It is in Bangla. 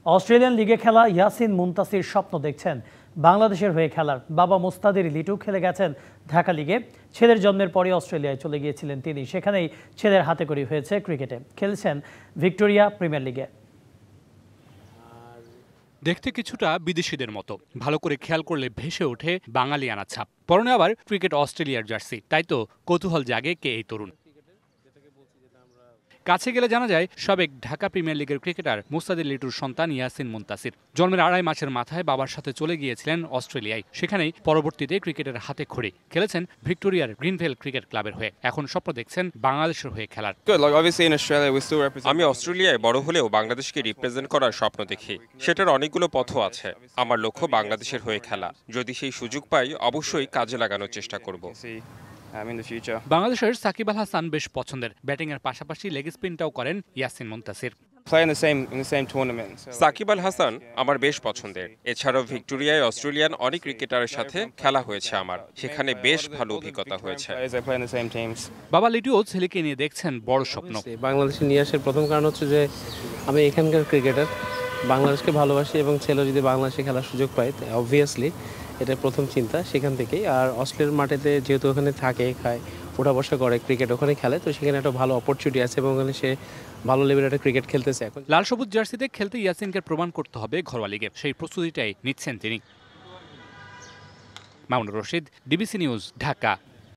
অস্ট্রেলিয়ান লিগে খেলা ইয়াসিন মুনতাসির স্বপ্ন দেখছেন বাংলাদেশের হয়ে খেলার। বাবা মোস্তাদের লিটু খেলে গেছেন ঢাকা লিগে। ছেলের জন্মের পরে অস্ট্রেলিয়ায় চলে গিয়েছিলেন তিনি। সেখানেই ছেলের হাতেখড়ি হয়েছে ক্রিকেটে। খেলছেন ভিক্টোরিয়া প্রিমিয়ার লিগে। দেখতে কিছুটা বিদেশিদের মতো, ভালো করে খেয়াল করলে ভেসে ওঠে বাঙালিয়ানা ছাপ। পরনে আবার ক্রিকেট অস্ট্রেলিয়ার জার্সি, তাই তো কৌতূহল জাগে কে এই তরুণ। কাছে গেলে জানা যায় সাবেক ঢাকা প্রিমিয়ার লিগের ক্রিকেটার মোস্তাদের লিটুর সন্তান ইয়াসিন মুনতাসির। জন্মের 2.5 মাসের মাথায় বাবার সাথে চলে গিয়েছিলেন অস্ট্রেলিয়ায়। সেখানেই পরবর্তীতে ক্রিকেটের হাতে খড়ি। খেলেছেন ভিক্টোরিয়ার গ্রিনভেল ক্রিকেট ক্লাবের হয়ে। এখন স্বপ্ন দেখছেন বাংলাদেশের হয়ে খেলার। আমি অস্ট্রেলিয়ায় বড় হলেও বাংলাদেশকে রিপ্রেজেন্ট করার স্বপ্ন দেখি। সেটার অনেকগুলো পথও আছে। আমার লক্ষ্য বাংলাদেশের হয়ে খেলা। যদি সেই সুযোগ পাই, অবশ্যই কাজে লাগানোর চেষ্টা করব। বাংলাদেশের সাকিব আল হাসান বেশ পছন্দের। ব্যাটিংয়ের পাশাপাশি লেগ স্পিনটাও করেন ইয়াসিন মুনতাসির। সাকিব আল হাসান আমার বেশ পছন্দের। এছাড়াও ভিক্টোরিয়ায় অস্ট্রেলিয়ান অনেক ক্রিকেটারের সাথে খেলা হয়েছে আমার। সেখানে বেশ ভালো অভিজ্ঞতা হয়েছে। বাবা লিটুও ছেলেকে নিয়ে দেখছেন বড় স্বপ্ন। বাংলাদেশে নিয়ে আসার প্রথম কারণ হচ্ছে যে আমি এখানকার ক্রিকেটার, বাংলাদেশকে ভালোবাসি এবং ছেলে যদি বাংলাদেশে খেলার সুযোগ পায় অবভিয়াসলি এটা প্রথম চিন্তা সেখান থেকেই। আর অস্ট্রেলিয়ার মাঠেতে যেহেতু ওখানে থাকে, খায়, ওঠা বসা করে, ক্রিকেট ওখানে খেলে, তো সেখানে একটা ভালো অপরচুনিটি আছে এবং ওখানে সে ভালো লেভেলের একটা ক্রিকেট খেলতেছে। এখন লাল সবুজ জার্সিতে খেলতে ইয়াসিনকে প্রমাণ করতে হবে ঘরোয়া লিগে। সেই প্রস্তুতিটাই নিচ্ছেন তিনি। Mamunur Rashid, DBC news, Dhaka.